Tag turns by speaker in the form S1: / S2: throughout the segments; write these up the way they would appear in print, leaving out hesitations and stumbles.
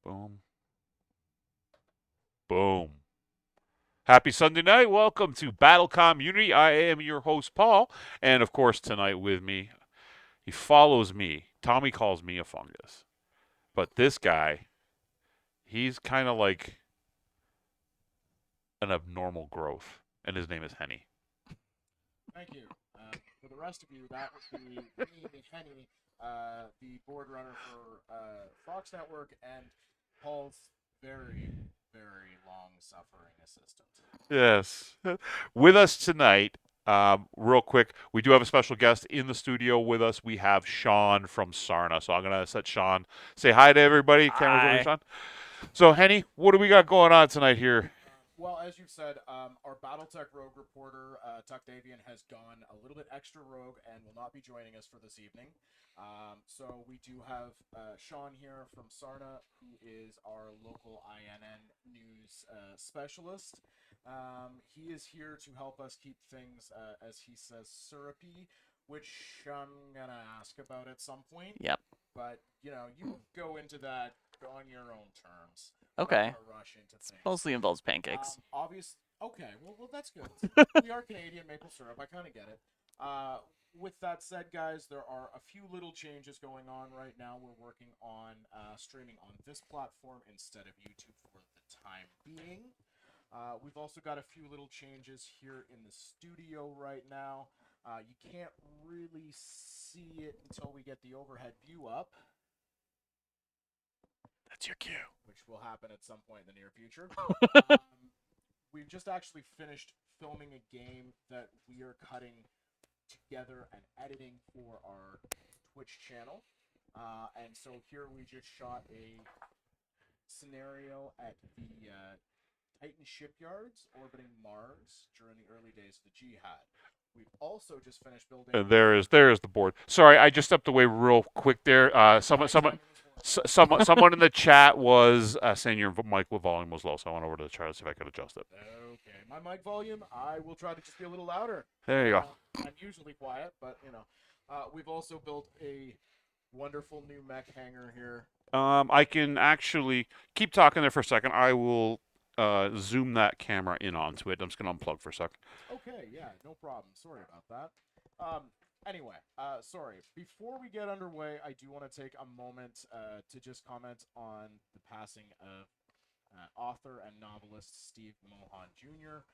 S1: Boom. Boom. Happy Sunday night. Welcome to BattleComm Unity. I am your host, Paul. And of course, tonight with me, he follows me. Tommy calls me a fungus. But this guy, he's kind of like an abnormal growth. And his name is Henny.
S2: Thank you. For the rest of you, that would be me, Henny, the board runner for Fox Network, and Paul's very, very long-suffering assistant.
S1: Yes. With us tonight, real quick, we do have a special guest in the studio with us. We have Sean from Sarna. So I'm going to let Sean say hi to everybody. Cameras over to
S3: Hi.
S1: Sean. So, Henny, what do we got going on tonight here?
S2: Well, as you said, our BattleTech rogue reporter, Tuck Davian, has gone a little bit extra rogue and will not be joining us for this evening. So we do have Sean here from Sarna, who is our local INN news specialist. He is here to help us keep things, as he says, syrupy, which I'm going to ask about at some point.
S3: Yep.
S2: But, you go into that on your own terms.
S3: Okay.
S2: Rush into things.
S3: Mostly involves pancakes.
S2: Okay, well, that's good. We are Canadian maple syrup. I kind of get it. With that said, guys, there are a few little changes going on right now. We're working on streaming on this platform instead of YouTube for the time being. We've also got a few little changes here in the studio right now. You can't really see it until we get the overhead view up.
S3: That's your cue.
S2: Which will happen at some point in the near future. We've just actually finished filming a game that we are cutting together and editing for our Twitch channel. And so here we just shot a scenario at the Titan shipyards orbiting Mars during the early days of the Jihad. We've also just finished building.
S1: And there is the board. Sorry, I just stepped away real quick there. Someone in the chat was saying your mic volume was low, so I went over to the chart to see if I could adjust it.
S2: Okay, my mic volume, I will try to just be a little louder.
S1: There you go.
S2: I'm usually quiet, but we've also built a wonderful new mech hangar here.
S1: I can actually keep talking there for a second. I will zoom that camera in onto it. I'm just going to unplug for a second.
S2: Okay, yeah, no problem. Sorry about that. Anyway, sorry. Before we get underway, I do want to take a moment to just comment on the passing of author and novelist Steve Mohan Jr.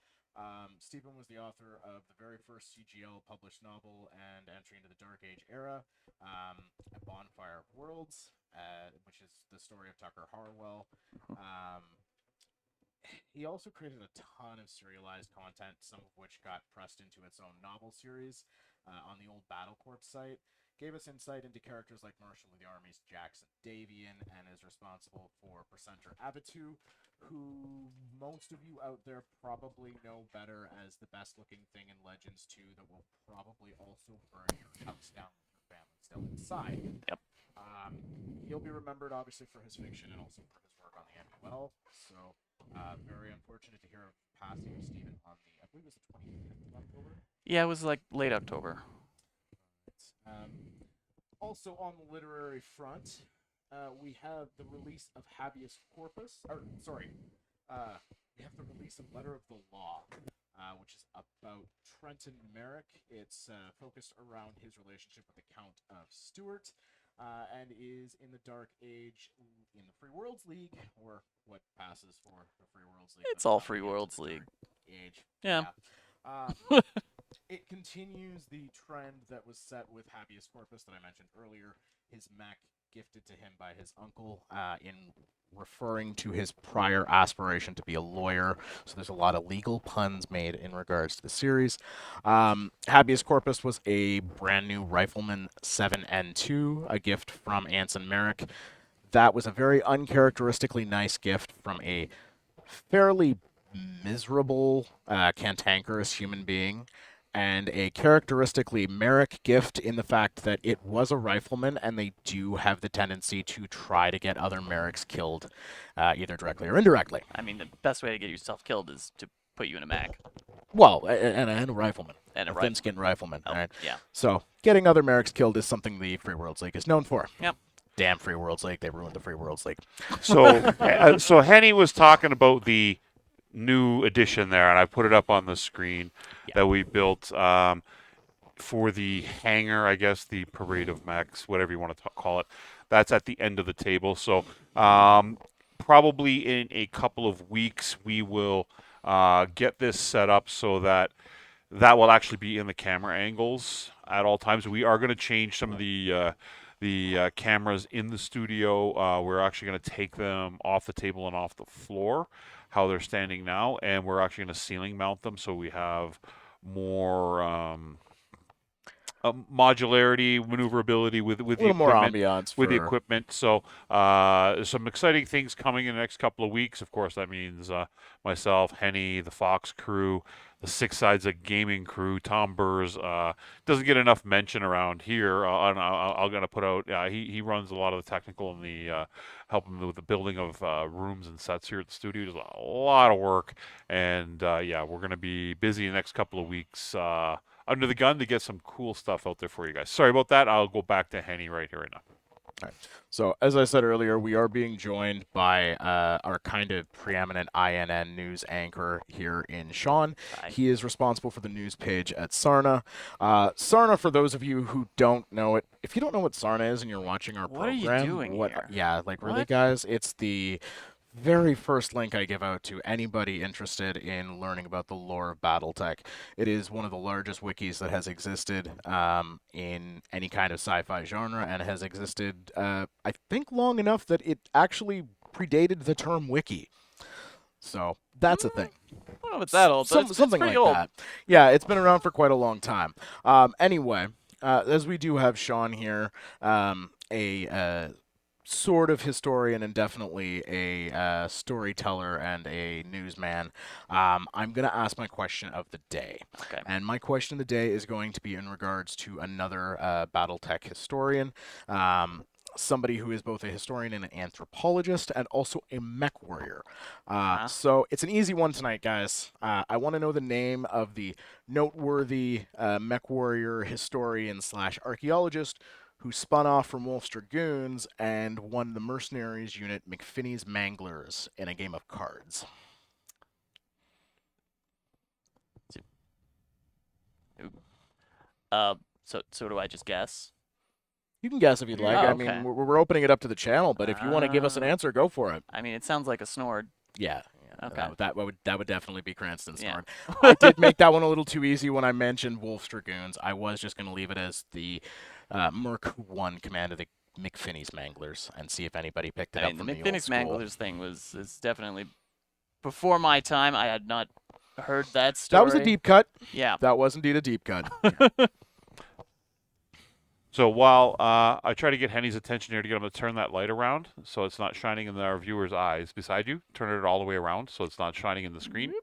S2: Stephen was the author of the very first CGL published novel and entry into the Dark Age era, A Bonfire of Worlds, which is the story of Tucker Harwell. He also created a ton of serialized content, some of which got pressed into its own novel series on the old BattleCorp site. Gave us insight into characters like Marshal of the Army's Jackson Davian, and is responsible for Presenter Abitu, who most of you out there probably know better as the best-looking thing in Legends 2 that will probably also burn your house down with your family still inside.
S3: Yep.
S2: He'll be remembered, obviously, for his fiction and also for his work on the MUL. So, very unfortunate to hear of the passing of Stephen on the, I believe it was the 25th of October.
S3: Yeah, it was like late October.
S2: Also on the literary front, we have the release of Habeas Corpus, we have the release of Letter of the Law, which is about Trenton Merrick. It's focused around his relationship with the Count of Stewart, and is in the Dark Age in the Free Worlds League, or what passes for the Free Worlds League.
S3: It's all Free Worlds League.
S2: Age.
S3: Yeah.
S2: It continues the trend that was set with Habeas Corpus that I mentioned earlier. His mech gifted to him by his uncle, in referring to his prior aspiration to be a lawyer. So there's a lot of legal puns made in regards to the series. Habeas Corpus was a brand new Rifleman 7N2, a gift from Anson Merrick. That was a very uncharacteristically nice gift from a fairly miserable, cantankerous human being, and a characteristically Merrick gift in the fact that it was a rifleman, and they do have the tendency to try to get other Merricks killed, either directly or indirectly.
S3: I mean, the best way to get yourself killed is to put you in a mag.
S2: Well, and a rifleman.
S3: And a
S2: thin-skinned rifleman.
S3: Oh,
S2: all right?
S3: yeah.
S2: So getting other Merricks killed is something the Free Worlds League is known for.
S3: Yep.
S2: Damn Free Worlds League. They ruined the Free Worlds League.
S1: So Henny was talking about the new edition there, and I put it up on the screen
S2: Yeah.
S1: that we built for the hangar, I guess, the parade of mechs, whatever you want to call it. That's at the end of the table. So probably in a couple of weeks, we will get this set up so that will actually be in the camera angles at all times. We are going to change some of the cameras in the studio. We're actually going to take them off the table and off the floor, how they're standing now, and we're actually going to ceiling mount them so we have more modularity, maneuverability with
S2: A
S1: the
S2: little more
S1: equipment.
S2: ambiance
S1: With the
S2: for-
S1: equipment, so some exciting things coming in the next couple of weeks. Of course, that means myself, Henny, the Fox crew, the Six Sides of Gaming crew, Tom Burrs doesn't get enough mention around here. I'm gonna put out. He runs a lot of the technical and the helping with the building of rooms and sets here at the studio. Does a lot of work, and yeah, we're gonna be busy the next couple of weeks. Under the gun to get some cool stuff out there for you guys. Sorry about that. I'll go back to Henny right here right now.
S2: So, as I said earlier, we are being joined by our kind of preeminent INN news anchor here in Sean.
S3: Hi.
S2: He is responsible for the news page at Sarna. Sarna, for those of you who don't know it, if you don't know what Sarna is and you're watching our
S3: What are you
S2: program,
S3: doing here?
S2: Yeah, like really,
S3: What?
S2: guys, it's the very first link I give out to anybody interested in learning about the lore of BattleTech. It is one of the largest wikis that has existed in any kind of sci-fi genre, and has existed, I think, long enough that it actually predated the term wiki. So that's a thing.
S3: I don't know if it's that old, but it's
S2: Something
S3: pretty
S2: like
S3: old.
S2: that. Yeah, it's been around for quite a long time. Anyway, as we do have Sean here, a sort of historian and definitely a storyteller and a newsman, I'm going to ask my question of the day.
S3: Okay.
S2: And my question of the day is going to be in regards to another Battletech historian, somebody who is both a historian and an anthropologist, and also a mech warrior. So it's an easy one tonight, guys. I want to know the name of the noteworthy mech warrior, historian / archaeologist who spun off from Wolf's Dragoons and won the mercenaries unit McFinney's Manglers in a game of cards.
S3: So do I just guess?
S2: You can guess if you'd like.
S3: Oh,
S2: I mean,
S3: okay.
S2: we're opening it up to the channel, but if you want to give us an answer, go for it.
S3: I mean, it sounds like a snort.
S2: Yeah.
S3: Okay.
S2: That would definitely be Cranston's
S3: Yeah.
S2: Snort. I did make that one a little too easy when I mentioned Wolf's Dragoons. I was just going to leave it as the Merc who won command of the McFinney's Manglers and see if anybody picked it
S3: I
S2: up
S3: mean,
S2: from
S3: the
S2: the old
S3: McFinney's
S2: school.
S3: Manglers thing is definitely before my time. I had not heard that story.
S2: That was a deep cut.
S3: Yeah.
S2: That was indeed a deep cut.
S1: So while I try to get Henny's attention here to get him to turn that light around so it's not shining in our viewers' eyes beside you, turn it all the way around so it's not shining in the screen.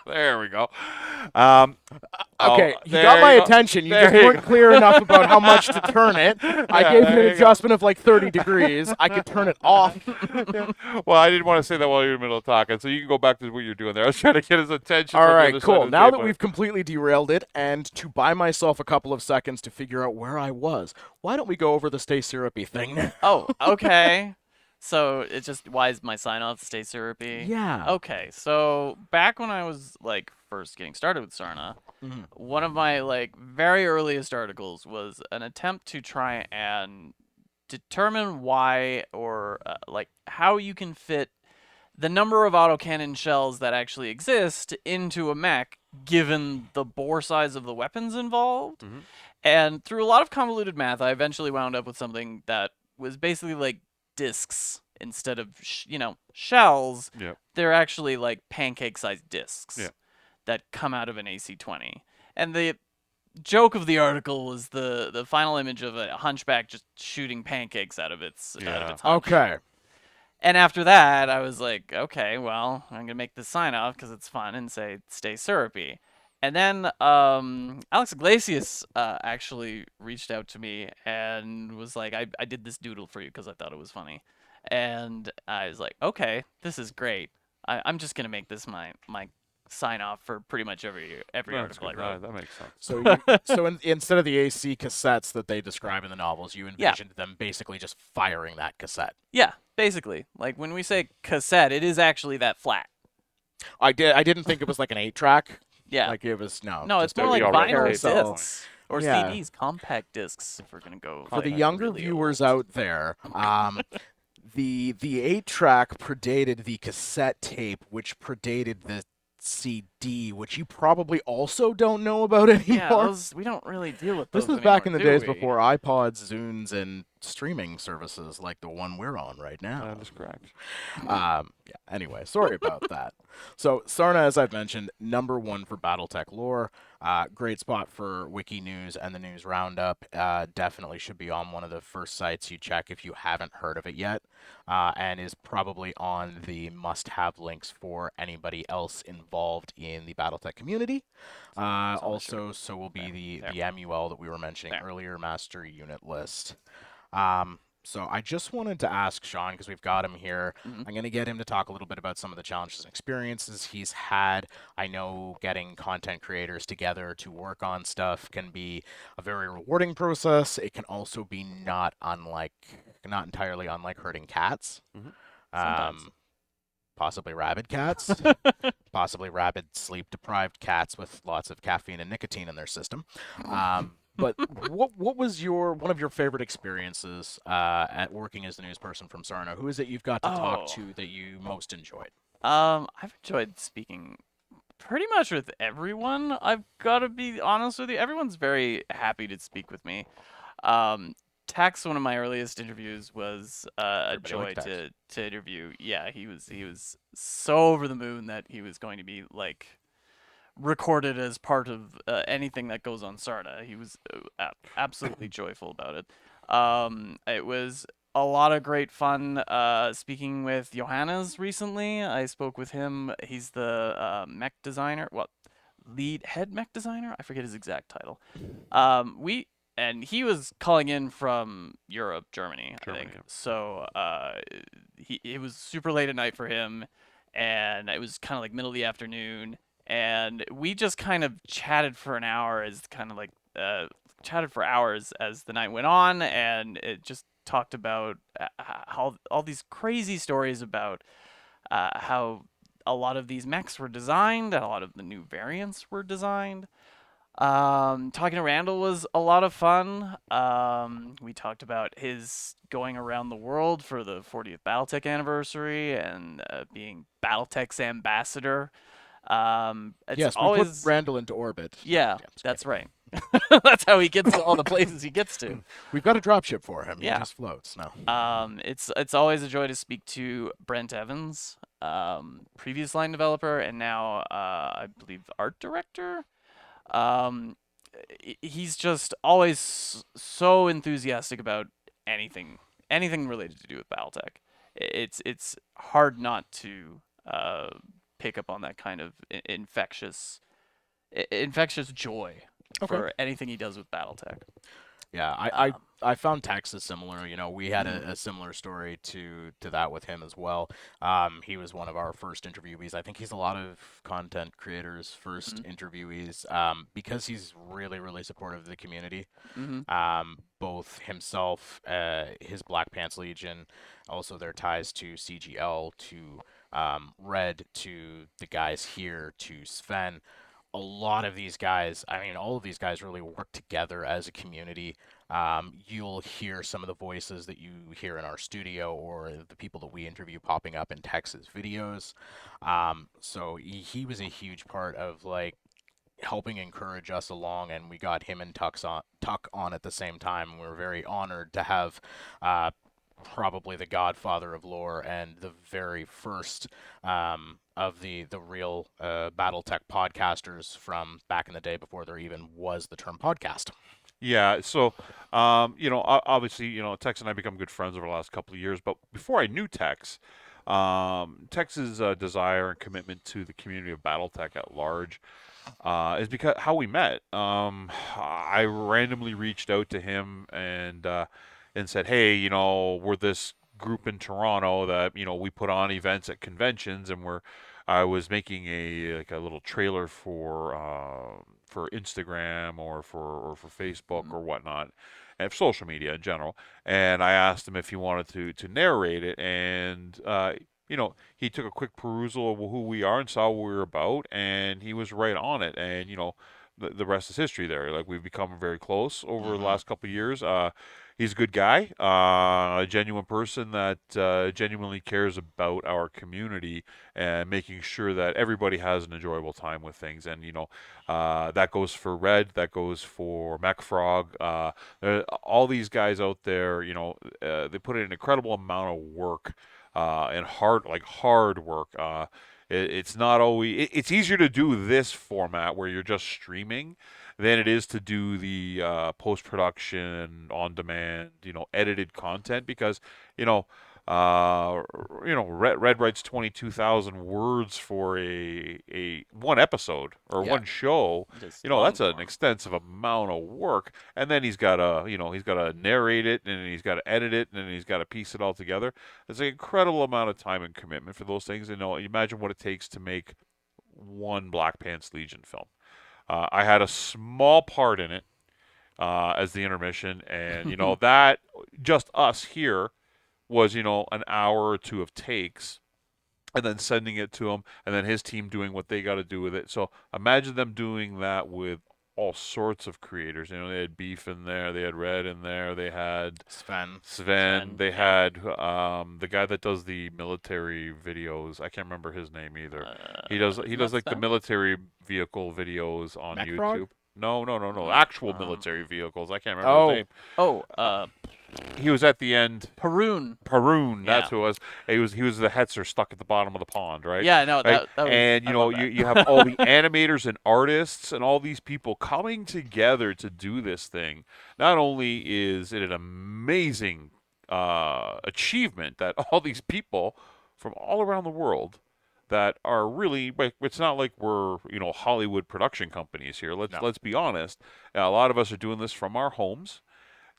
S1: There we go.
S2: Okay, you
S1: there
S2: got my
S1: go.
S2: attention. You
S1: There
S2: just weren't
S1: go.
S2: clear enough about how much to turn it. I
S1: Yeah,
S2: gave it
S1: there
S2: an
S1: you go.
S2: adjustment of like 30 degrees. I could turn it off.
S1: Well, I didn't want to say that while you were in the middle of talking, so you can go back to what you're doing there. I was trying to get his attention.
S2: All
S1: from the
S2: right,
S1: other side
S2: cool.
S1: of the
S2: Now that
S1: table.
S2: we've completely derailed it, and to buy myself a couple of seconds to figure out where I was, why don't we go over the stay syrupy thing now?
S3: Oh, okay. So it's just, why is my sign off stay syrupy?
S2: Yeah.
S3: Okay, so back when I was like first getting started with Sarna,
S2: Mhm.
S3: one of my like very earliest articles was an attempt to try and determine why or like how you can fit the number of autocannon shells that actually exist into a mech given the bore size of the weapons involved.
S1: Mhm.
S3: And through a lot of convoluted math, I eventually wound up with something that was basically like discs instead of shells.
S1: Yep.
S3: They're actually like pancake-sized discs
S1: Yeah.
S3: that come out of an AC-20. And the joke of the article was the final image of a hunchback just shooting pancakes out of its hunch.
S2: Okay.
S3: And after that, I was like, okay, well, I'm gonna make this sign off because it's fun and say stay syrupy. And then Alex Iglesias actually reached out to me and was like, I did this doodle for you because I thought it was funny. And I was like, okay, this is great. I'm just going to make this my sign off for pretty much every
S1: That's
S3: article I
S1: good.
S3: wrote.
S1: That makes sense.
S2: So instead of the AC cassettes that they describe in the novels, you
S3: Yeah.
S2: envisioned them basically just firing that cassette.
S3: Yeah, basically. Like when we say cassette, it is actually that flat.
S2: I didn't think it was like an 8-track.
S3: Yeah.
S2: Like it was no.
S3: No, it's
S2: just
S3: more
S2: a
S3: like
S1: already
S3: vinyl
S1: taped at that point.
S3: discs or
S2: Yeah.
S3: CDs, compact discs. If we're gonna go
S2: For the
S3: like,
S2: younger
S3: really
S2: viewers
S3: old.
S2: out there, the 8-track predated the cassette tape, which predated the CD, which you probably also don't know about anymore.
S3: Yeah, those we don't really deal with those.
S2: This was back in the
S3: anymore,
S2: days
S3: do we?
S2: before iPods, Zunes, and streaming services like the one we're on right now.
S1: That is correct.
S2: Yeah, anyway, sorry about that. So, Sarna, as I've mentioned, #1 for Battletech lore. Great spot for Wiki News and the News Roundup. Definitely should be on one of the first sites you check if you haven't heard of it yet, and is probably on the must-have links for anybody else involved in the Battletech community. Also, so will be the MUL that we were mentioning earlier, Master Unit List. So I just wanted to ask Sean, because we've got him here, I'm going to get him to talk a little bit about some of the challenges and experiences he's had. I know getting content creators together to work on stuff can be a very rewarding process. It can also be not entirely unlike herding cats.
S3: Sometimes.
S2: Possibly rabid cats, possibly rabid sleep-deprived cats with lots of caffeine and nicotine in their system. But what was one of your favorite experiences at working as the news person from Sarno? Who is it you've got to talk to that you most enjoyed?
S3: I've enjoyed speaking pretty much with everyone. I've got to be honest with you. Everyone's very happy to speak with me. Tex, one of my earliest interviews, was a joy to interview. Yeah, he was so over the moon that he was going to be like recorded as part of anything that goes on Sarda. He was absolutely joyful about it. It was a lot of great fun speaking with Johannes recently. I spoke with him. He's the mech designer. Well, head mech designer. I forget his exact title. And he was calling in from Europe, Germany, I think.
S1: Yeah.
S3: So it was super late at night for him, and it was kind of like middle of the afternoon. And we just kind of chatted for an hour as chatted for hours as the night went on, and it just talked about how all these crazy stories about how a lot of these mechs were designed and a lot of the new variants were designed. Talking to Randall was a lot of fun. We talked about his going around the world for the 40th Battletech anniversary and being Battletech's ambassador.
S2: Yes, we put Randall into orbit.
S3: Yeah, that's right. That's how he gets to all the places he gets to.
S2: We've got a dropship for him.
S3: Yeah.
S2: He just floats now.
S3: It's always a joy to speak to Brent Evans, previous line developer and now I believe art director. He's just always so enthusiastic about anything related to do with Battletech. It's hard not to pick up on that kind of infectious joy for anything he does with Battletech.
S2: Yeah, I found Texas similar. You know, we had a similar story to that with him as well. He was one of our first interviewees. I think he's a lot of content creators' first interviewees because he's really, really supportive of the community. Both himself, his Black Pants Legion, also their ties to CGL, to Red, to the guys here, to Sven. A lot of these guys, I mean, all of these guys really work together as a community. You'll hear some of the voices that you hear in our studio or the people that we interview popping up in Tex's videos. So he was a huge part of like helping encourage us along, and we got him and Tuck on at the same time. We were very honored to have probably the godfather of lore and the very first of the real Battletech podcasters from back in the day before there even was the term podcast.
S1: Yeah, so, obviously, Tex and I become good friends over the last couple of years, but before I knew Tex's desire and commitment to the community of Battletech at large is because how we met. I randomly reached out to him and said, hey, we're this group in Toronto that, we put on events at conventions and we're I was making a little trailer for Instagram or for Facebook
S3: Mhm.
S1: or whatnot, and social media in general. And I asked him if he wanted to narrate it, and he took a quick perusal of who we are and saw what we were about, and he was right on it. And the rest is history. There, like we've become very close over the
S2: Mm-hmm.
S1: last couple of years. He's a good guy, a genuine person that genuinely cares about our community and making sure that everybody has an enjoyable time with things. And that goes for Red, that goes for MacFrog. All these guys out there, they put in an incredible amount of work and hard work. It's not always. It's easier to do this format where you're just streaming than it is to do the post production, on demand, edited content because you know. Red writes 22,000 words for a one episode or
S2: Yeah.
S1: one show.
S3: Just long
S1: That's an
S3: form.
S1: extensive amount of work, and then he's got to narrate it, and he's got to edit it, and then he's got to piece it all together. There's an incredible amount of time and commitment for those things. Imagine what it takes to make one Black Pants Legion film. I had a small part in it as the intermission, and that just us here was an hour or two of takes, and then sending it to him, and then his team doing what they got to do with it. So imagine them doing that with all sorts of creators. They had Beef in there, they had Red in there, they had
S2: Sven.
S1: Sven,
S3: Sven,
S1: they
S3: yeah.
S1: had the guy that does the military videos. I can't remember his name either. He does
S3: Not
S1: like the
S3: Sven?
S1: military vehicle videos on
S2: MacFrog?
S1: YouTube. No, no, no, no.
S3: No.
S1: Actual military vehicles. I can't remember his
S2: Oh,
S1: name.
S3: Oh,
S1: He was at the end.
S3: Perun.
S1: Perun, that's
S3: Yeah.
S1: who it was. He was the Hetzer stuck at the bottom of the pond, right?
S3: Yeah, no,
S1: Right.
S3: that was
S1: And
S3: I love
S1: you
S3: that.
S1: have all the animators and artists and all these people coming together to do this thing. Not only is it an amazing achievement that all these people from all around the world that are really, like, it's not like we're Hollywood production companies here. Let's
S2: no.
S1: let's be honest. A lot of us are doing this from our homes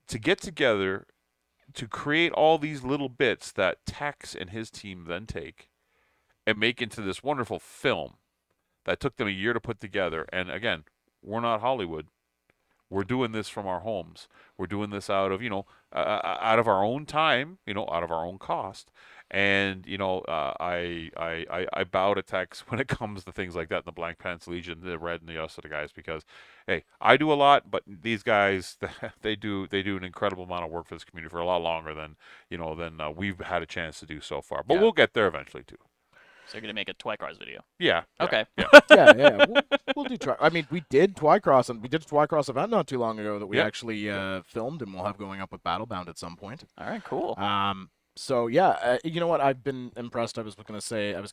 S1: to get together to create all these little bits that Tex and his team then take and make into this wonderful film that took them a year to put together. And again, we're not Hollywood. We're doing this from our homes. We're doing this out of out of our own time, out of our own cost. And I bow to Tex when it comes to things like that. In the Blank Pants Legion, the Red, and the rest of the guys, because hey, I do a lot, but these guys they do an incredible amount of work for this community for a lot longer than we've had a chance to do so far. But
S2: Yeah.
S1: we'll get there eventually too.
S3: So you're gonna make a Twycars video.
S1: Yeah. Yeah.
S3: Okay.
S1: Yeah.
S2: Yeah. We'll do try. I mean, we did Twycross, and we did a Twycross event not too long ago that we
S1: Yep.
S2: actually filmed, and we'll have going up with Battlebound at some point.
S3: All right, cool.
S2: So yeah, you know what? I've been impressed. I was gonna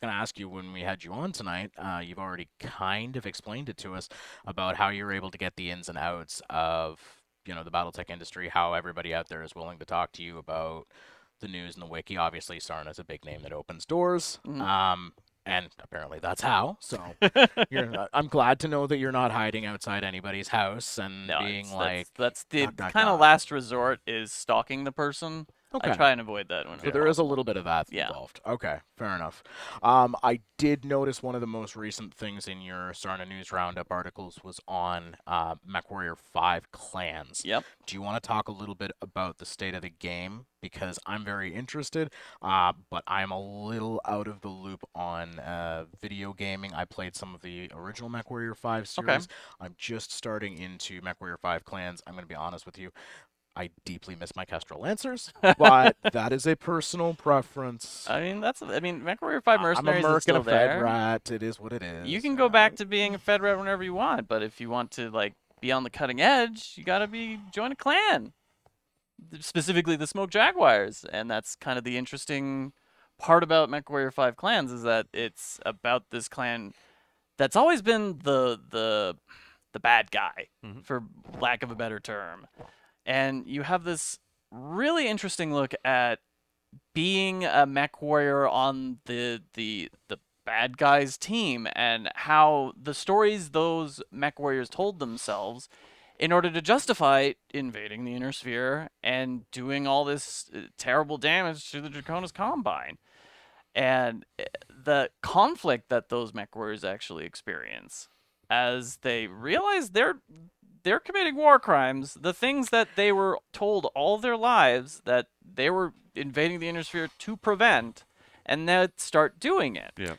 S2: ask you when we had you on tonight. You've already kind of explained it to us about how you're able to get the ins and outs of the BattleTech industry, how everybody out there is willing to talk to you about the news and the wiki. Obviously, Sarna's a big name that opens doors.
S3: Mhm.
S2: And apparently that's how. So I'm glad to know that you're not hiding outside anybody's house and
S3: No,
S2: being
S3: it's,
S2: like,
S3: that's the
S2: dot,
S3: kind of
S2: dot.
S3: last resort is stalking the person.
S2: okay.
S3: I try and avoid that when
S2: So there is a little bit of that
S3: Yeah.
S2: involved. Okay, fair enough. I did notice one of the most recent things in your Sarna News Roundup articles was on MechWarrior 5 clans.
S3: Yep.
S2: Do you want to talk a little bit about the state of the game? Because I'm very interested, but I'm a little out of the loop on video gaming. I played some of the original MechWarrior 5 series.
S3: Okay.
S2: I'm just starting into MechWarrior 5 clans. I'm going to be honest with you. I deeply miss my Kestrel Lancers, but that is a personal preference.
S3: I mean, MechWarrior 5
S2: I'm a
S3: Mercenaries
S2: merc
S3: is still
S2: and a Fed
S3: there.
S2: rat. It is what it is.
S3: You can go back to being a Fed rat whenever you want, but if you want to be on the cutting edge, you gotta join a clan. Specifically the Smoke Jaguars, and that's kind of the interesting part about MechWarrior 5 clans is that it's about this clan that's always been the bad guy,
S1: Mhm.
S3: for lack of a better term. And you have this really interesting look at being a mech warrior on the bad guys team and how the stories those mech warriors told themselves in order to justify invading the inner sphere and doing all this terrible damage to the Draconis Combine. and the conflict that those mech warriors actually experience as they realize they're committing war crimes, the things that they were told all their lives that they were invading the inner sphere to prevent, and then start doing it.
S1: Yeah.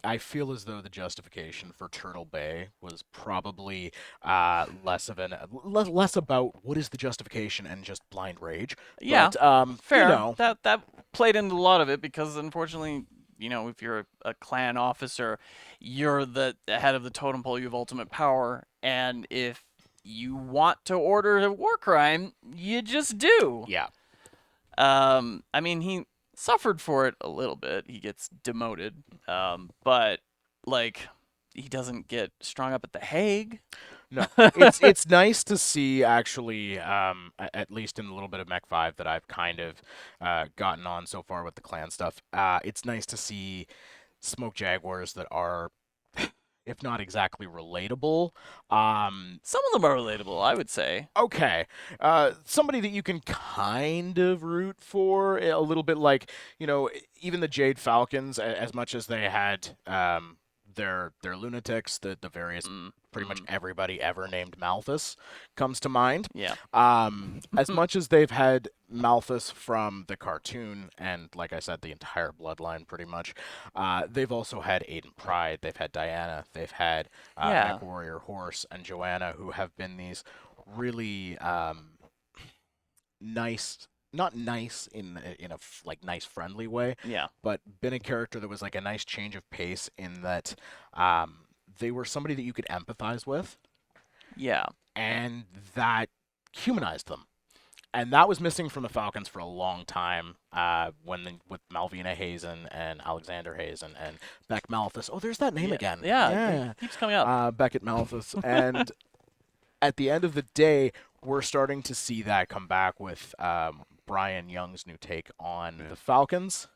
S2: I feel as though the justification for Turtle Bay was probably less about what is the justification and just blind rage.
S3: Yeah,
S2: But
S3: fair.
S2: you know,
S3: That played into a lot of it because unfortunately, if you're a clan officer, you're the head of the totem pole. You have ultimate power, and if you want to order a war crime, you just do.
S2: yeah.
S3: I mean, he suffered for it a little bit. He gets demoted, but like he doesn't get strung up at the Hague.
S2: No, it's nice to see actually, at least in a little bit of Mech 5 that I've kind of gotten on so far with the clan stuff. It's nice to see Smoke Jaguars that are, if not exactly relatable,
S3: Some of them are relatable, I would say.
S2: okay, somebody that you can kind of root for a little bit, like even the Jade Falcons, as much as they had their lunatics, the various pretty much everybody ever named Malthus comes to mind.
S3: Yeah.
S2: As much as they've had Malthus from the cartoon and, like I said, the entire bloodline pretty much, they've also had Aiden Pride, they've had Diana, they've had
S3: Yeah.
S2: Mech Warrior Horse and Joanna, who have been these really nice, not nice in a like nice friendly way,
S3: Yeah.
S2: but been a character that was like a nice change of pace in that they were somebody that you could empathize with,
S3: Yeah.
S2: and that humanized them. And that was missing from the Falcons for a long time with Malvina Hazen and Alexander Hazen and Beck Malthus. Oh, there's that name again.
S3: Yeah. It keeps coming up.
S2: Beckett Malthus. And at the end of the day, we're starting to see that come back with Brian Young's new take on the Falcons.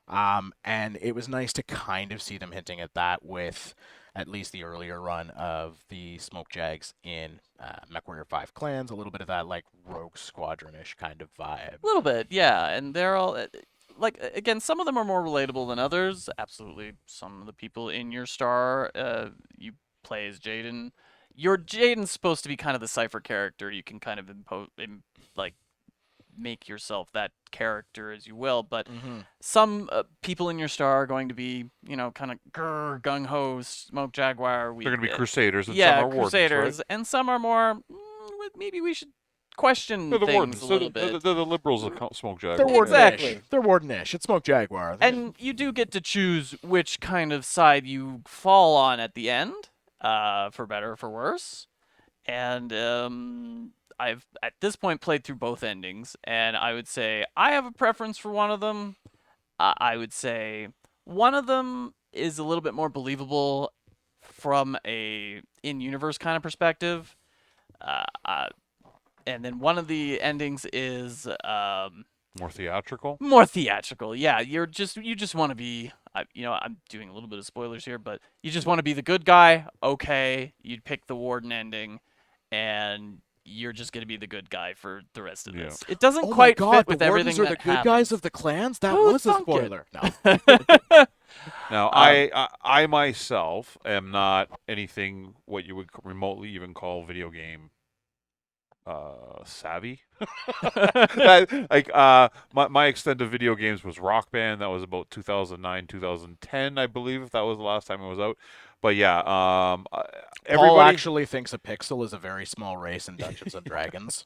S2: And it was nice to kind of see them hinting at that with at least the earlier run of the Smoke Jags in MechWarrior 5 Clans, a little bit of that like Rogue Squadron-ish kind of vibe.
S3: A little bit, yeah. And they're all like again, some of them are more relatable than others. Absolutely, some of the people in your star, you play as Jaden. Your Jaden's supposed to be kind of the cipher character. You can kind of make yourself that character as you will, but some people in your star are going to be, kind of gung ho, Smoke Jaguar.
S1: They're going to be Crusaders and
S3: yeah,
S1: some are
S3: Crusaders,
S1: Wardens, right?
S3: and some are more. Maybe we should question
S1: They're the
S3: things
S1: Wardens.
S3: a little bit.
S1: They're the liberals of Smoke Jaguar.
S2: They're Wardenish.
S3: Exactly.
S2: They're Wardenish. It's Smoke Jaguar.
S3: And you do get to choose which kind of side you fall on at the end, for better or for worse. And I've at this point played through both endings, and I would say I have a preference for one of them. I would say one of them is a little bit more believable from a in-universe kind of perspective, and then one of the endings is
S1: More theatrical.
S3: more theatrical. Yeah, you just want to be. I'm doing a little bit of spoilers here, but you just want to be the good guy. Okay, you'd pick the Warden ending, and you're just gonna be the good guy for the rest of this. It doesn't
S2: Oh
S3: quite
S2: my God,
S3: fit with
S2: the
S3: everything
S2: Wardens are
S3: that
S2: the good guys of the clans? That
S3: Who
S2: was a
S3: thunk it?
S2: spoiler. No.
S1: Now, I myself am not anything what you would remotely even call video game savvy. My extent of video games was Rock Band. That was about 2009, 2010, I believe. That was the last time it was out. But yeah,
S2: Paul
S1: everybody
S2: actually thinks a pixel is a very small race in Dungeons and Dragons.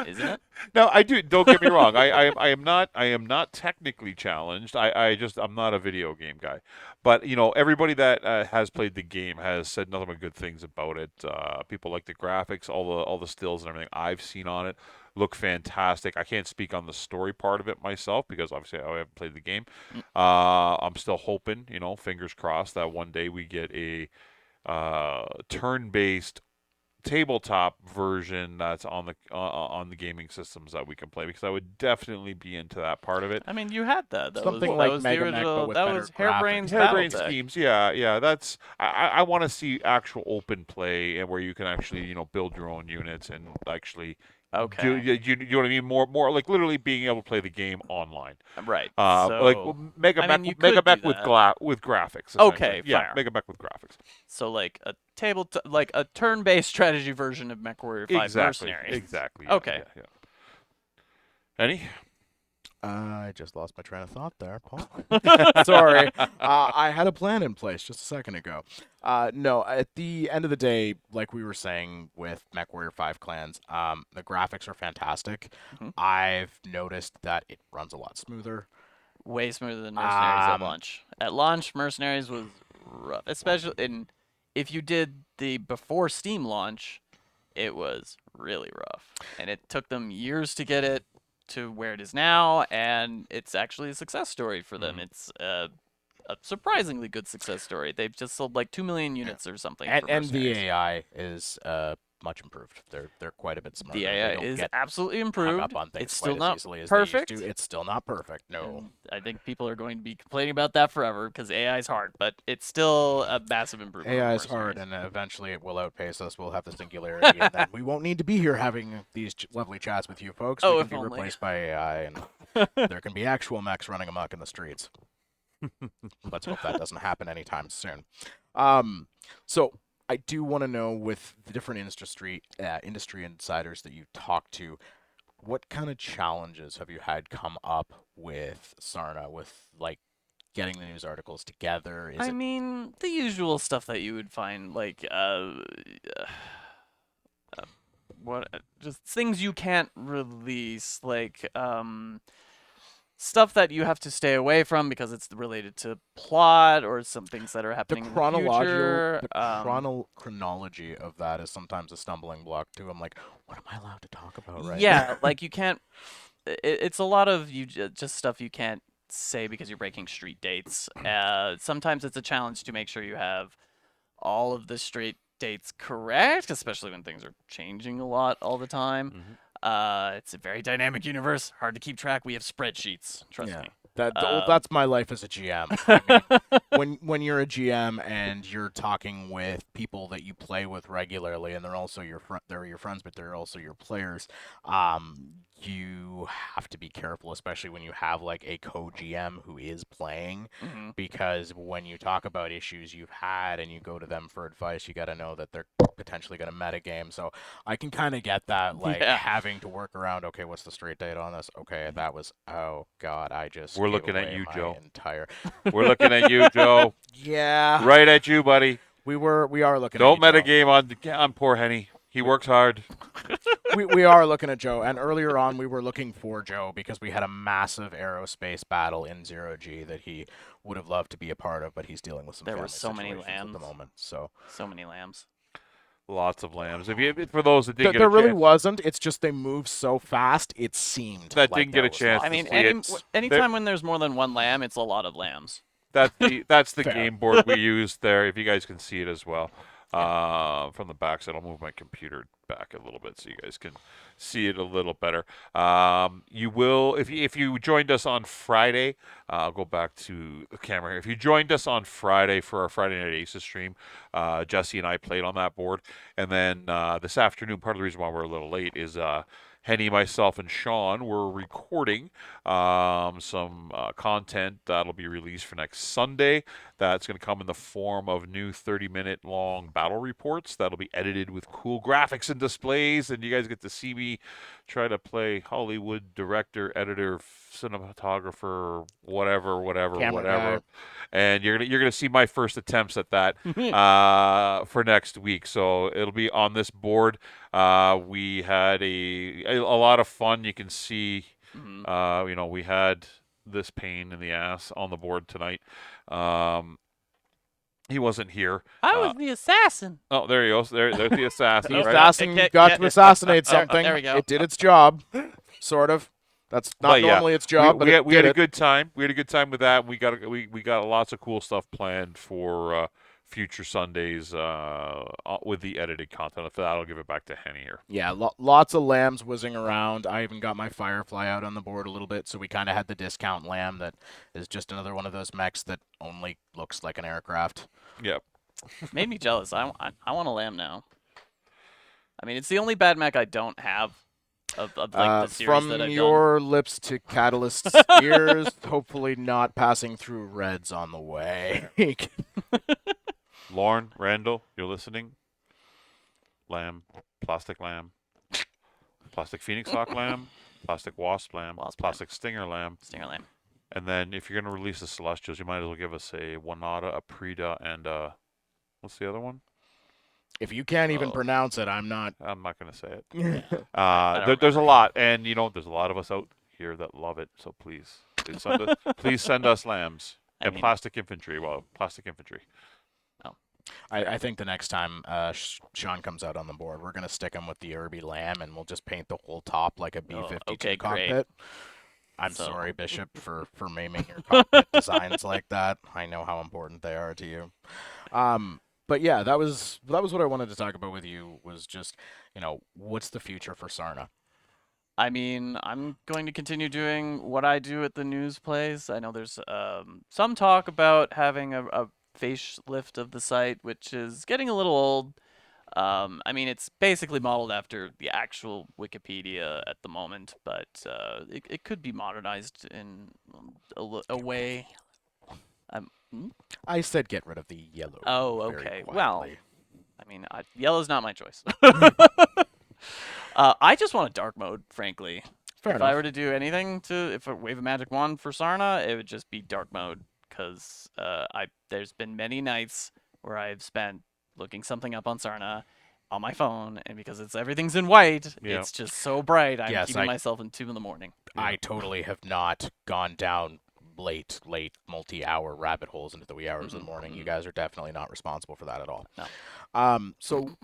S3: isn't it?
S1: No, I do. Don't get me wrong. I am not technically challenged. I'm not a video game guy. But everybody that has played the game has said nothing but good things about it. People like the graphics, all the stills and everything I've seen on it look fantastic. I can't speak on the story part of it myself because obviously I haven't played the game. I'm still hoping, fingers crossed, that one day we get a turn-based tabletop version that's on the gaming systems that we can play, because I would definitely be into that part of it.
S3: I mean, you had that.
S2: Something
S3: that
S2: like
S3: was
S2: Mega
S3: the
S2: Mech,
S3: original.
S2: but with
S3: That
S2: better
S3: was Hairbrain's
S1: Hairbrain
S3: Battletech.
S1: schemes, yeah. That's I want to see actual open play and where you can actually build your own units and actually
S3: Okay.
S1: you know what I mean? More like literally being able to play the game online.
S3: Right.
S1: Like
S3: So,
S1: Mega
S3: I
S1: Mech,
S3: mean, you
S1: Mega
S3: could do
S1: Mech
S3: that.
S1: with graphics. Essentially.
S3: Okay,
S1: Yeah,
S3: fair.
S1: Mega Mech with graphics.
S3: So like like a turn-based strategy version of MechWarrior 5
S1: Exactly.
S3: Mercenary.
S1: Exactly. Yeah.
S3: Okay.
S1: Yeah. Any?
S2: I just lost my train of thought there, Paul. Sorry. I had a plan in place just a second ago. No, at the end of the day, like we were saying with MechWarrior 5 Clans, the graphics are fantastic.
S3: Mhm.
S2: I've noticed that it runs a lot smoother.
S3: Way smoother than Mercenaries at
S2: Um,
S3: launch. At launch, Mercenaries was rough, especially if you did the before Steam launch, it was really rough, and it took them years to get it to where it is now, and it's actually a success story for them.
S1: Mhm.
S3: It's a surprisingly good success story. They've just sold like 2 million units or something for
S2: and the
S3: Mercenaries.
S2: AI is much improved. They're quite a bit smarter.
S3: The
S2: They
S3: AI
S2: don't
S3: is
S2: get
S3: absolutely
S2: hung
S3: improved.
S2: up on things
S3: It's
S2: quite
S3: still
S2: as
S3: not
S2: easily as
S3: perfect.
S2: they used to. It's still not perfect. No.
S3: And I think people are going to be complaining about that forever because AI is hard, but it's still a massive improvement.
S2: AI
S3: over
S2: is hard,
S3: Mercenaries.
S2: and eventually it will outpace us. We'll have the singularity, and then we won't need to be here having these lovely chats with you folks.
S3: Oh,
S2: We can
S3: if
S2: be
S3: only.
S2: replaced by AI, and there can be actual mechs running amok in the streets. Let's hope that doesn't happen anytime soon. So I do want to know, with the different industry insiders that you talk to, what kind of challenges have you had come up with Sarna, with like getting the news articles together? Is
S3: I
S2: it
S3: mean, the usual stuff that you would find, like what, just things you can't release, like stuff that you have to stay away from because it's related to plot or some things that are
S2: the
S3: happening in the
S2: chronological
S3: future.
S2: chronology of that is sometimes a stumbling block too. I'm like, what am I allowed to talk about right
S3: Yeah,
S2: now?
S3: like you can't. It's a lot of just stuff you can't say because you're breaking street dates. Sometimes it's a challenge to make sure you have all of the street dates correct, especially when things are changing a lot all the time.
S1: Mhm.
S3: It's a very dynamic universe, hard to keep track. We have spreadsheets, trust
S2: Yeah.
S3: me.
S2: That's my life as a GM. I mean, when you're a GM and you're talking with people that you play with regularly, and they're also they're your friends, but they're also your players. You have to be careful, especially when you have like a co-GM who is playing,
S3: hmm
S2: because when you talk about issues you've had and you go to them for advice, you got to know that they're potentially going to metagame. So I can kind of get that, like
S3: Yeah.
S2: having to work around. Okay, what's the straight date on this? Okay, that was, oh God, I just
S1: We're
S2: gave
S1: looking at
S2: away
S1: you,
S2: my
S1: Joe.
S2: entire.
S1: We're looking at you, Joe.
S2: Yeah,
S1: Right at you, buddy.
S2: we are looking
S1: Don't
S2: at you, Joe.
S1: metagame on poor Henny. He works hard.
S2: We are looking at Joe, and earlier on we were looking for Joe because we had a massive aerospace battle in Zero G that he would have loved to be a part of, but he's dealing with some
S3: There were
S2: family
S3: so many
S2: situations at the
S3: lambs.
S2: moment. So
S3: So many lambs.
S1: Lots of lambs. For those that didn't get
S2: there
S1: a
S2: really
S1: chance,
S2: wasn't. It's just they move so fast. It seemed
S1: that
S2: like
S1: didn't get
S2: there
S1: a
S2: was
S1: chance
S3: I
S2: lots
S1: to
S3: mean,
S2: of
S1: see it.
S2: lambs.
S3: anytime when there's more than one lamb, it's a lot of lambs.
S1: That's the
S2: Fair.
S1: game board we used there. If you guys can see it as well,
S2: Yeah.
S1: from the back side, I'll move my computer back a little bit so you guys can see it a little better. You will if you joined us on Friday. I'll go back to the camera here. If you joined us on Friday for our Friday Night Aces stream, Jesse and I played on that board, and then this afternoon, part of the reason why we're a little late is Henny, myself, and Sean were recording some content that'll be released for next Sunday. That's going to come in the form of new 30-minute long battle reports that'll be edited with cool graphics and displays, and you guys get to see me try to play Hollywood director, editor, cinematographer,
S2: Camera guy.
S1: whatever. And you're gonna see my first attempts at that for next week. So it'll be on this board. We had a lot of fun. You can see,
S3: Mhm.
S1: we had this pain in the ass on the board tonight. He wasn't here.
S3: I was the assassin.
S1: Oh, there he goes. There's the assassin.
S2: The
S3: Oh,
S1: Right?
S2: assassin
S3: get-
S2: got
S3: get-
S2: to assassinate
S3: there-
S2: something.
S3: there we go.
S2: It did its job, sort of. That's not
S1: But yeah,
S2: normally its job, but
S1: we
S2: it
S1: had
S2: did
S1: a
S2: it.
S1: good time. We had a good time with that. We got lots of cool stuff planned for future Sundays with the edited content. For that, I'll give it back to Henny here.
S2: Yeah, lots of lambs whizzing around. I even got my Firefly out on the board a little bit, so we kind of had the discount lamb that is just another one of those mechs that only looks like an aircraft.
S1: Yep.
S3: Made me jealous. I want a lamb now. I mean, it's the only bad mech I don't have. of like the series
S2: from
S3: that I've
S2: your lips to Catalyst's ears, hopefully not passing through Reds on the way.
S1: Lauren, Randall, you're listening? Lamb, plastic phoenix hawk lamb, plastic wasp lamb,
S3: Wasp lamb.
S1: plastic stinger lamb.
S3: Stinger lamb.
S1: And then if you're going to release the Celestials, you might as well give us a Wanada, a Prida, and what's the other one?
S2: If you can't even
S3: Oh.
S2: pronounce it, I'm not.
S1: I'm not going to say it.
S3: don't
S1: There's a
S3: remember.
S1: lot, and there's a lot of us out here that love it. So please send us lambs
S3: I
S1: and
S3: mean-
S1: plastic infantry. Well, plastic infantry.
S2: I think the next time Sean comes out on the board, we're gonna stick him with the Irby Lamb, and we'll just paint the whole top like a B-52
S3: okay, great.
S2: cockpit. I'm
S3: So-
S2: sorry, Bishop, for maiming your cockpit designs like that. I know how important they are to you. But yeah, that was what I wanted to talk about with you. Was just what's the future for Sarna?
S3: I mean, I'm going to continue doing what I do at the news plays. I know there's some talk about having a facelift of the site, which is getting a little old. I mean, it's basically modeled after the actual Wikipedia at the moment, but it could be modernized in a way.
S2: I said get rid of the yellow.
S3: Oh,
S2: very
S3: okay. Well,
S2: quietly.
S3: I mean, yellow's not my choice. I just want a dark mode, frankly.
S2: Fair
S3: If
S2: enough.
S3: I were to do anything if I wave a magic wand for Sarna, it would just be dark mode, because there's been many nights where I've spent looking something up on Sarna on my phone, and because everything's in white,
S1: Yeah.
S3: it's just so bright. I'm
S2: Yes,
S3: keeping
S2: I-
S3: myself in 2 in the morning.
S2: I totally have not gone down late multi-hour rabbit holes into the wee hours of the morning. You guys are definitely not responsible for that at all.
S3: No.
S2: So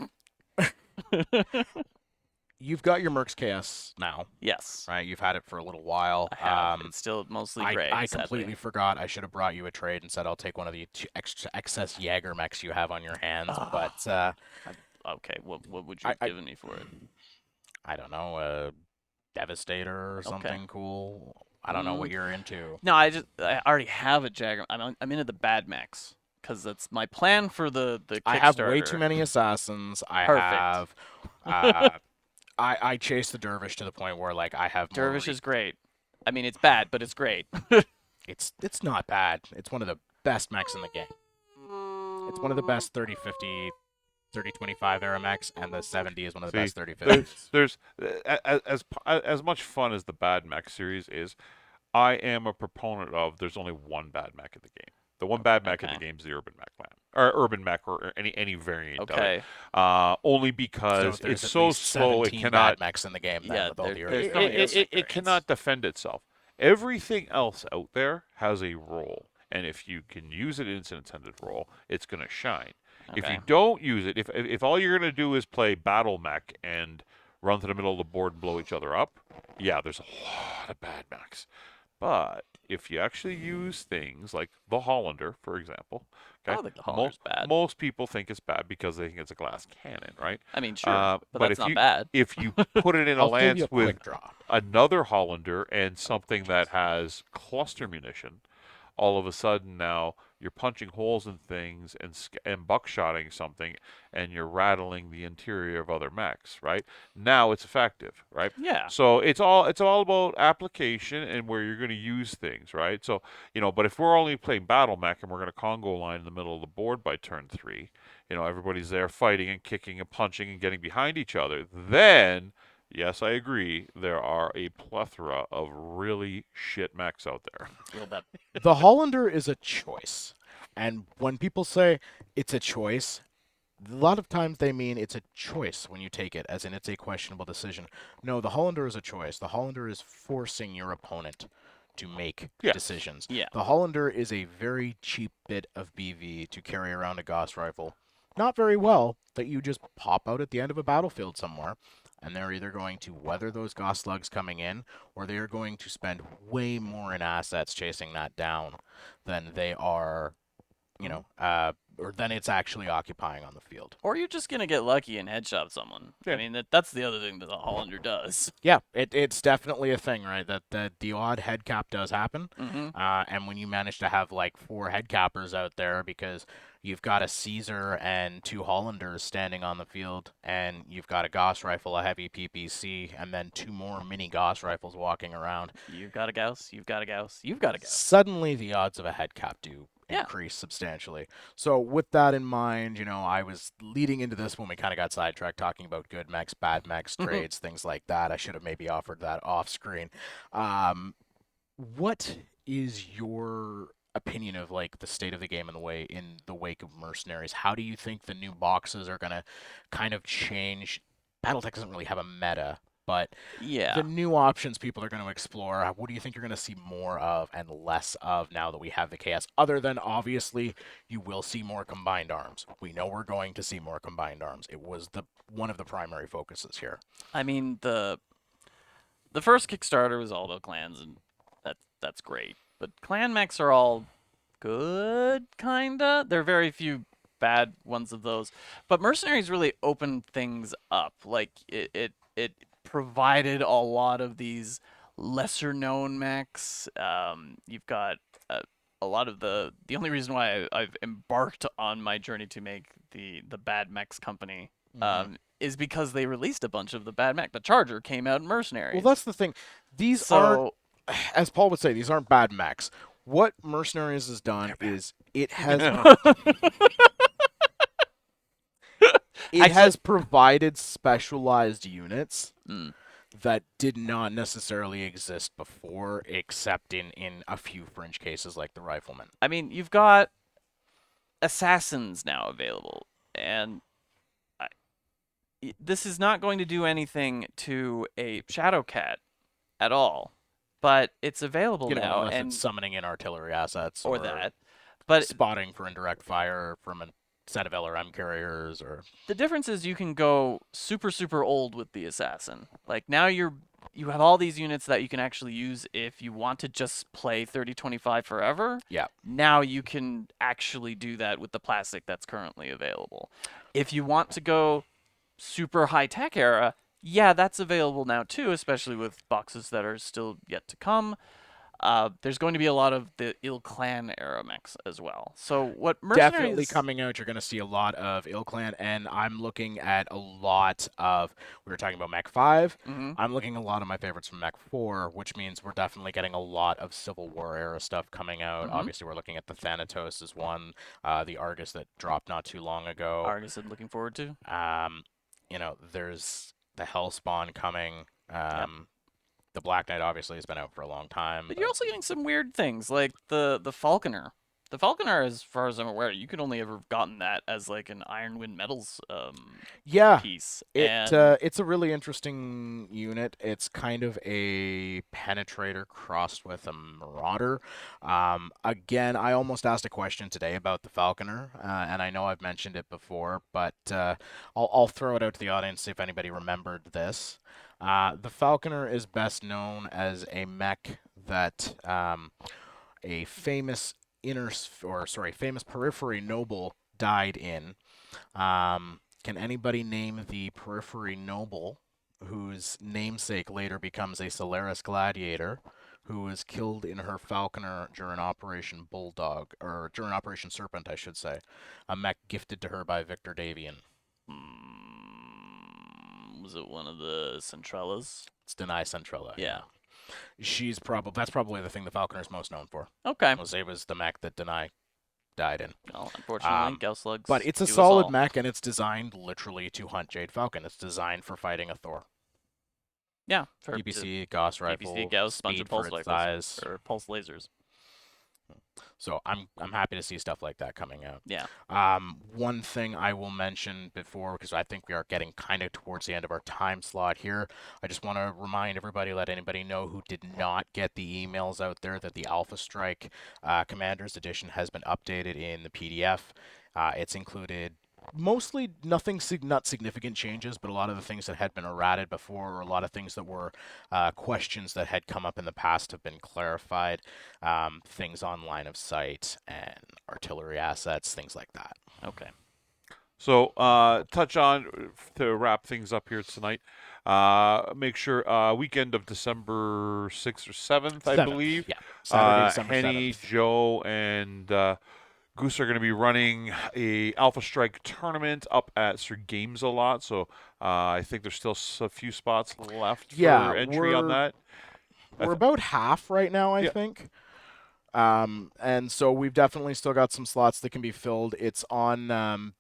S2: you've got your Mercs KS now,
S3: Yes,
S2: right? You've had it for a little while.
S3: I have. It's still mostly gray.
S2: I
S3: sadly.
S2: completely forgot. I should have brought you a trade and said I'll take one of the excess Jaeger mechs you have on your hands.
S3: Ah.
S2: But
S3: Okay, what would you have given me for it?
S2: I don't know, a Devastator or something cool. I don't know what you're into.
S3: No, I already have a Jagger. I'm into the bad mechs, because that's my plan for the Kickstarter.
S2: I have way too many assassins. I
S3: Perfect.
S2: have. I chase the Dervish to the point where like I have more
S3: Dervish is great. I mean, it's bad, but it's great.
S2: It's not bad. It's one of the best mechs in the game. It's one of the best 3050, 3025 era mechs, and the 70 is one of the best 3050s.
S1: There's as much fun as the Bad Mech series is. I am a proponent of there's only one bad mech in the game. The one bad mech in the
S3: Okay.
S1: game is the Urban Mech Lamb, or Urban Mech, or any variant of
S3: Okay.
S1: it. Only because
S2: So there's
S1: it's
S2: at
S1: so
S2: least
S1: slow, it
S2: 17
S1: cannot
S2: bad mechs in the game. Then,
S3: Yeah,
S2: with all the
S3: there's
S2: early
S3: no
S1: it cannot defend itself. Everything else out there has a role, and if you can use it in its intended role, it's going to shine. If
S3: Okay.
S1: you don't use it, if all you're going to do is play Battle Mech and run to the middle of the board and blow each other up, yeah, there's a lot of bad mechs. But if you actually use things like the Hollander, for example,
S3: I
S1: okay,
S3: don't think the Hollander's bad.
S1: most people think it's bad because they think it's a glass cannon, right?
S3: I mean, sure, but
S1: but
S3: that's
S1: if
S3: not bad.
S1: If you put it in a
S2: I'll give you
S1: lance
S2: a
S1: with
S2: quick draw.
S1: another Hollander and something that has cluster munition, all of a sudden now you're punching holes in things and buckshotting something, and you're rattling the interior of other mechs, right? Now it's effective, right?
S3: Yeah.
S1: So it's all about application and where you're going to use things, right? So but if we're only playing Battle Mech and we're going to Congo line in the middle of the board by turn 3, everybody's there fighting and kicking and punching and getting behind each other, then yes, I agree. There are a plethora of really shit mechs out there.
S3: Real bad.
S2: The Hollander is a choice. And when people say it's a choice, a lot of times they mean it's a choice when you take it, as in it's a questionable decision. No, the Hollander is a choice. The Hollander is forcing your opponent to make
S1: Yes.
S2: decisions.
S3: Yeah.
S2: The Hollander is a very cheap bit of BV to carry around a Gauss rifle. Not very well, that you just pop out at the end of a battlefield somewhere, and they're either going to weather those Gauss slugs coming in, or they are going to spend way more in assets chasing that down than they are, or than it's actually occupying on the field.
S3: Or you're just gonna get lucky and headshot someone.
S1: Yeah.
S3: I mean, that's the other thing that the Hollander does.
S2: Yeah, it's definitely a thing, right? That the odd head cap does happen.
S3: Mm-hmm.
S2: And when you manage to have like 4 head cappers out there, because You've got a Caesar and 2 Hollanders standing on the field, and you've got a Gauss rifle, a heavy PPC, and then 2 more mini Gauss rifles walking around.
S3: You've got a Gauss. You've got a Gauss. You've got a Gauss.
S2: Suddenly, the odds of a head cap do
S3: Yeah.
S2: increase substantially. So, with that in mind, I was leading into this when we kind of got sidetracked talking about good mechs, bad mechs, trades, things like that. I should have maybe offered that off screen. What is your opinion of like the state of the game in the wake of Mercenaries? How do you think the new boxes are gonna kind of change? BattleTech doesn't really have a meta, but
S3: Yeah.
S2: the new options people are going to explore, what do you think you're going to see more of and less of now that we have the KS? Other than obviously you will see more combined arms. We know we're going to see more combined arms. It was one of the primary focuses here.
S3: I mean, the first Kickstarter was all about clans, and that's great. But clan mechs are all good, kinda. There are very few bad ones of those. But Mercenaries really opened things up. Like it provided a lot of these lesser known mechs. You've got a lot of the only reason why I've embarked on my journey to make the Bad Mechs company is because they released a bunch of the bad mech. The Charger came out in Mercenaries.
S2: Well, that's the thing. These aren't, as Paul would say, these aren't bad mechs. What Mercenaries has done is it has has provided specialized units that did not necessarily exist before, except in a few fringe cases like the Rifleman.
S3: I mean, you've got assassins now available, and this is not going to do anything to a Shadowcat at all, but it's available now,
S2: unless
S3: and
S2: it's summoning in artillery assets
S3: or that, but
S2: spotting for indirect fire from a set of LRM carriers. Or
S3: the difference is you can go super old with the assassin. Like now you have all these units that you can actually use if you want to just play 30-25 forever.
S2: Yeah.
S3: Now you can actually do that with the plastic that's currently available. If you want to go super high tech era, yeah, that's available now too, especially with boxes that are still yet to come. There's going to be a lot of the Il Clan era mechs as well. So what Mercenaries...
S2: Definitely coming out, you're going to see a lot of Il Clan, and I'm looking at a lot of... We were talking about Mech 5. I'm looking at a lot of my favorites from Mech 4, which means we're definitely getting a lot of Civil War era stuff coming out. Obviously, we're looking at the Thanatos as one, the Argus that dropped not too long ago.
S3: Argus I'm looking forward to.
S2: There's the Hellspawn coming. The Black Knight obviously has been out for a long time.
S3: But you're also getting some weird things, like the Falconer. The Falconer, as far as I'm aware, you could only ever gotten that as like an Ironwind Metals piece.
S2: It's a really interesting unit. It's kind of a penetrator crossed with a marauder. Again, I almost asked a question today about the Falconer, and I know I've mentioned it before, but I'll throw it out to the audience, see if anybody remembered this. The Falconer is best known as a mech that a famous famous periphery noble died in. Can anybody name the periphery noble whose namesake later becomes a Solaris gladiator, who was killed in her Falconer during Operation Bulldog, or during Operation Serpent, I should say, a mech gifted to her by Victor Davian?
S3: Was it one of the Centrellas?
S2: It's Denai Centrella.
S3: Yeah.
S2: That's probably the thing the Falconer's most known for.
S3: Okay.
S2: It was the mech that Denai died in.
S3: Well, unfortunately, Gauss slugs.
S2: But it's a solid mech, and it's designed literally to hunt Jade Falcon. It's designed for fighting a Thor.
S3: Yeah.
S2: PPC, Gauss rifle,
S3: PPC, Gauss, bunch of pulse
S2: rifles,
S3: or pulse lasers.
S2: So I'm happy to see stuff like that coming out.
S3: Yeah.
S2: One thing I will mention before, because I think we are getting kind of towards the end of our time slot here, I just want to remind everybody, let anybody know who did not get the emails out there, that the Alpha Strike Commander's Edition has been updated in the PDF. It's included mostly not significant changes, but a lot of the things that had been errated before, or a lot of things that were questions that had come up in the past have been clarified. Things on line of sight and artillery assets, things like that.
S3: Okay.
S1: So touch on, to wrap things up here tonight, make sure weekend of December 6th or 7th, I believe.
S2: Yeah. Saturday, December
S1: Henny,
S2: 7th.
S1: Joe, and Goose are going to be running a Alpha Strike tournament up at Sir Games a lot, so I think there's still a few spots left
S2: Yeah,
S1: for entry on that.
S2: we're about half right now, I
S1: Yeah.
S2: think. And so we've definitely still got some slots that can be filled. It's on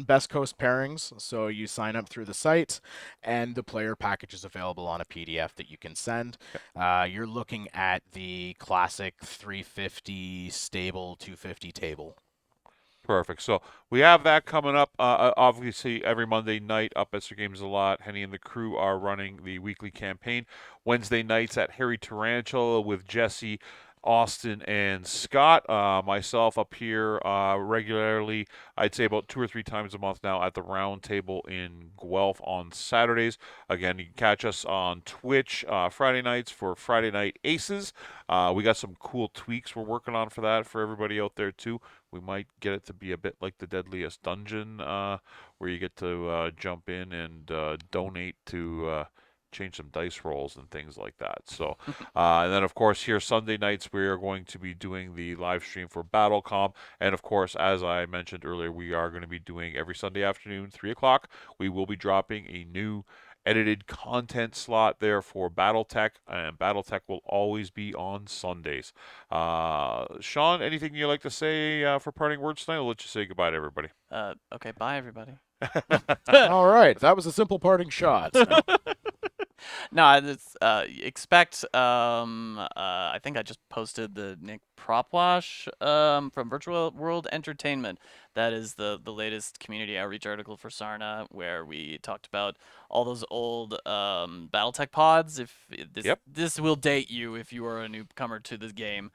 S2: Best Coast pairings, so you sign up through the site, and the player package is available on a PDF that you can send. You're looking at the classic 350 stable 250 table.
S1: Perfect. So we have that coming up. Obviously, every Monday night up at Sir Games a lot. Henny and the crew are running the weekly campaign. Wednesday nights at Harry Tarantula with Jesse, Austin, and Scott. Myself up here regularly. I'd say about 2 or 3 times a month now at the Round Table in Guelph on Saturdays. Again, you can catch us on Twitch Friday nights for Friday Night Aces. We got some cool tweaks we're working on for that for everybody out there too. We might get it to be a bit like the Deadliest Dungeon, where you get to jump in and donate to change some dice rolls and things like that. So, and then of course here Sunday nights we are going to be doing the live stream for BattleComm, and of course as I mentioned earlier, we are going to be doing every Sunday afternoon 3 o'clock. We will be dropping a new edited content slot there for Battletech, and Battletech will always be on Sundays. Sean, anything you'd like to say for parting words tonight? I'll let you say goodbye to everybody.
S3: Okay, bye everybody.
S2: All right, that was a simple parting shot. No.
S3: No, it's expect. I think I just posted the Nick Propwash from Virtual World Entertainment. That is the latest community outreach article for Sarna, where we talked about all those old BattleTech pods. If this
S1: Yep.
S3: this will date you if you are a newcomer to this game.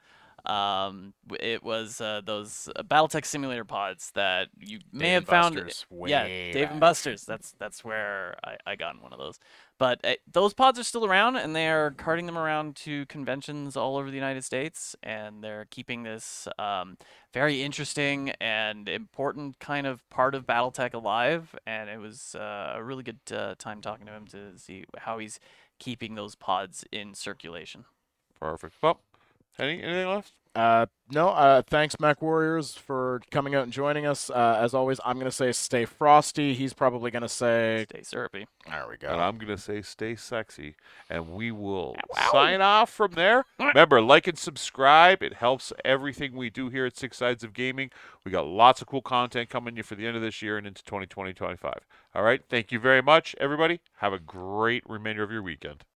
S3: It was those BattleTech simulator pods that you may
S2: Dave
S3: have
S2: and
S3: found.
S2: Buster's,
S3: Yeah,
S2: way
S3: Dave and
S2: back.
S3: Buster's. That's where I got one of those. But those pods are still around, and they are carting them around to conventions all over the United States, and they're keeping this very interesting and important kind of part of BattleTech alive. And it was a really good time talking to him to see how he's keeping those pods in circulation.
S1: Perfect. Well, anything left?
S2: No, thanks, Mech Warriors, for coming out and joining us. As always, I'm going to say stay frosty. He's probably going to say,
S3: Stay syrupy.
S2: there we
S1: And
S2: go.
S1: I'm going to say stay sexy. And we will
S3: Wow.
S1: sign off from there. Remember, like and subscribe. It helps everything we do here at Six Sides of Gaming. We got lots of cool content coming you for the end of this year and into 2020-25. All right. Thank you very much, everybody. Have a great remainder of your weekend.